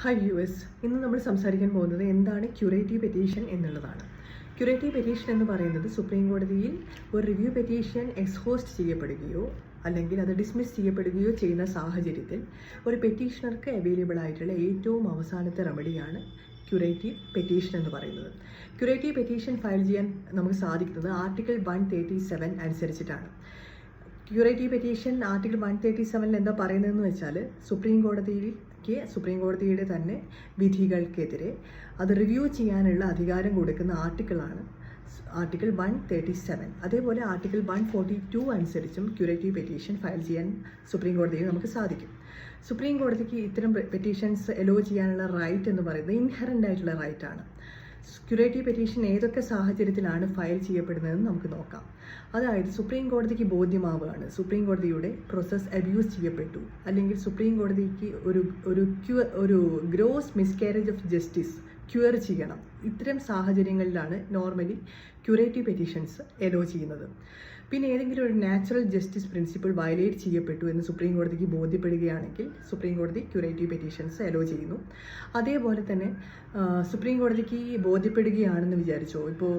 Hi viewers, ഇന്ന് നമ്മൾ സംസാരിക്കാൻ പോകുന്നത് എന്താണ് ക്യൂറേറ്റീവ് പെറ്റീഷൻ എന്നുള്ളതാണ്. ക്യൂറേറ്റീവ് പെറ്റീഷൻ എന്ന് പറയുന്നത് സുപ്രീം കോടതിയിൽ ഒരു റിവ്യൂ പെറ്റീഷൻ എക്സ്ഹോസ്റ്റ് ചെയ്യപ്പെടുകയോ അല്ലെങ്കിൽ അത് ഡിസ്മിസ് ചെയ്യപ്പെടുകയോ ചെയ്യുന്ന സാഹചര്യത്തിൽ ഒരു പെറ്റീഷണർക്ക് അവൈലബിൾ ആയിട്ടുള്ള ഏറ്റവും അവസാനത്തെ റെമഡിയാണ് ക്യൂറേറ്റീവ് പെറ്റീഷൻ എന്ന് പറയുന്നത്. ക്യൂറേറ്റീവ് പെറ്റീഷൻ ഫയൽ ചെയ്യാൻ നമുക്ക് സാധിക്കുന്നത് ആർട്ടിക്കിൾ 137 അനുസരിച്ചിട്ടാണ്. ക്യൂറേറ്റീവ് പെറ്റീഷൻ ആർട്ടിക്കിൾ 137 എന്താ പറയുന്നതെന്ന് വെച്ചാൽ സുപ്രീം കോടതിയുടെ തന്നെ വിധികൾക്കെതിരെ അത് റിവ്യൂ ചെയ്യാനുള്ള അധികാരം കൊടുക്കുന്ന ആർട്ടിക്കിളാണ് ആർട്ടിക്കിൾ 137. അതേപോലെ ആർട്ടിക്കിൾ 142 അനുസരിച്ചും ക്യൂറേറ്റീവ് പെറ്റീഷൻ ഫയൽ ചെയ്യാൻ സുപ്രീം കോടതിയിൽ നമുക്ക് സാധിക്കും. സുപ്രീം കോടതിക്ക് ഇത്തരം പെറ്റീഷൻസ് എലോ ചെയ്യാനുള്ള റൈറ്റ് എന്ന് പറയുന്നത് ഇൻഹറൻ്റ് ആയിട്ടുള്ള റൈറ്റാണ്. ക്യൂറേറ്റീവ് പെറ്റീഷൻ ഏതൊക്കെ സാഹചര്യത്തിലാണ് ഫയൽ ചെയ്യപ്പെടുന്നതെന്ന് നമുക്ക് നോക്കാം. അതായത് സുപ്രീം കോടതിക്ക് ബോധ്യമാവുകയാണ് സുപ്രീം കോടതിയുടെ പ്രോസസ്സ് അബ്യൂസ് ചെയ്യപ്പെട്ടു, അല്ലെങ്കിൽ സുപ്രീം കോടതിക്ക് ഒരു gross miscarriage of justice cure ചെയ്യണം. ഇത്തരം സാഹചര്യങ്ങളിലാണ് നോർമലി ക്യൂറേറ്റീവ് പെറ്റീഷൻസ് എലോ ചെയ്യുന്നത്. പിന്നെ ഏതെങ്കിലും ഒരു നാച്ചുറൽ ജസ്റ്റിസ് പ്രിൻസിപ്പിൾ വയലേറ്റ് ചെയ്യപ്പെട്ടു എന്ന് സുപ്രീം കോടതിക്ക് ബോധ്യപ്പെടുകയാണെങ്കിൽ സുപ്രീം കോടതി ക്യൂറേറ്റീവ് പെറ്റീഷൻസ് എലോ ചെയ്യുന്നു. അതേപോലെ തന്നെ സുപ്രീം കോടതിക്ക് ബോധ്യപ്പെടുകയാണെന്ന് വിചാരിച്ചോ, ഇപ്പോൾ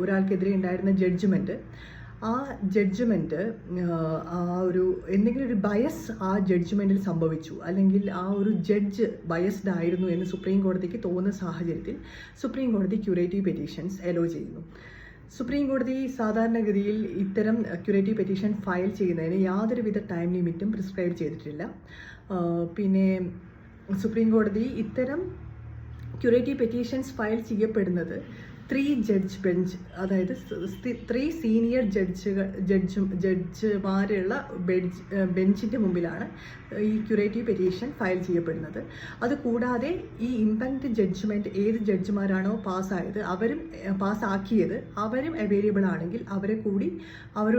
ഒരാൾക്കെതിരെ ഉണ്ടായിരുന്ന ജഡ്ജ്മെൻറ്റ് എന്തെങ്കിലും ഒരു ബയസ് ആ ജഡ്ജ്മെൻറ്റിൽ സംഭവിച്ചു, അല്ലെങ്കിൽ ആ ഒരു ജഡ്ജ് ബയസ്ഡ് ആയിരുന്നു എന്ന് സുപ്രീം കോടതിക്ക് തോന്നുന്ന സാഹചര്യത്തിൽ സുപ്രീം കോടതി ക്യൂറേറ്റീവ് പെറ്റീഷൻസ് എലോ ചെയ്യുന്നു. സുപ്രീം കോടതി സാധാരണഗതിയിൽ ഇത്തരം ക്യൂറേറ്റീവ് പെറ്റീഷൻ ഫയൽ ചെയ്യുന്നതിന് യാതൊരുവിധ ടൈം ലിമിറ്റും പ്രിസ്ക്രൈബ് ചെയ്തിട്ടില്ല. പിന്നെ സുപ്രീം കോടതി ഇത്തരം ക്യൂറേറ്റീവ് പെറ്റീഷൻസ് ഫയൽ ചെയ്യപ്പെടുന്നത് 3 ജഡ്ജ് ബെഞ്ച്, അതായത് 3 സീനിയർ ജഡ്ജിമാരുള്ള ബെഞ്ചിൻ്റെ മുമ്പിലാണ് ഈ ക്യൂറേറ്റീവ് പെറ്റീഷൻ ഫയൽ ചെയ്യപ്പെടുന്നത്. അതുകൂടാതെ ഈ ഇംപെൻഡ് ജഡ്ജ്മെൻറ്റ് ഏത് ജഡ്ജിമാരാണോ പാസ്സാക്കിയത് അവരും അവൈലബിൾ ആണെങ്കിൽ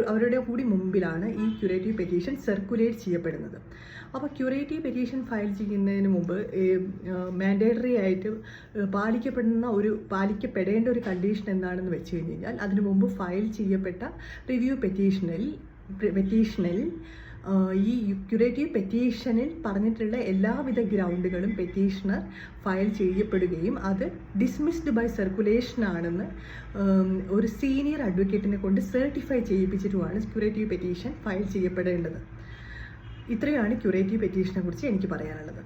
അവരുടെ കൂടി മുമ്പിലാണ് ഈ ക്യൂറേറ്റീവ് പെറ്റീഷൻ സർക്കുലേറ്റ് ചെയ്യപ്പെടുന്നത്. അപ്പോൾ ക്യൂറേറ്റീവ് പെറ്റീഷൻ ഫയൽ ചെയ്യുന്നതിന് മുമ്പ് മാൻഡേറ്ററി ആയിട്ട് പാലിക്കപ്പെടേണ്ട ഒരു കണ്ടീഷൻ എന്താണെന്ന് വെച്ച് കഴിഞ്ഞാൽ, അതിനു മുമ്പ് ഫയൽ ചെയ്യപ്പെട്ട റിവ്യൂ പെറ്റീഷനിൽ ഈ ക്യൂറേറ്റീവ് പെറ്റീഷനിൽ പറഞ്ഞിട്ടുള്ള എല്ലാവിധ ഗ്രൗണ്ടുകളും പെറ്റീഷണർ ഫയൽ ചെയ്യപ്പെടുകയും അത് ഡിസ്മിസ്ഡ് ബൈ സർക്കുലേഷൻ ആണെന്ന് ഒരു സീനിയർ അഡ്വക്കേറ്റിനെ കൊണ്ട് സർട്ടിഫൈ ചെയ്യിപ്പിച്ചിട്ടുമാണ് ക്യൂറേറ്റീവ് പെറ്റീഷൻ ഫയൽ ചെയ്യപ്പെടേണ്ടത്. ഇത്രയാണ് ക്യൂറേറ്റീവ് പെറ്റീഷനെ കുറിച്ച് എനിക്ക് പറയാനുള്ളത്.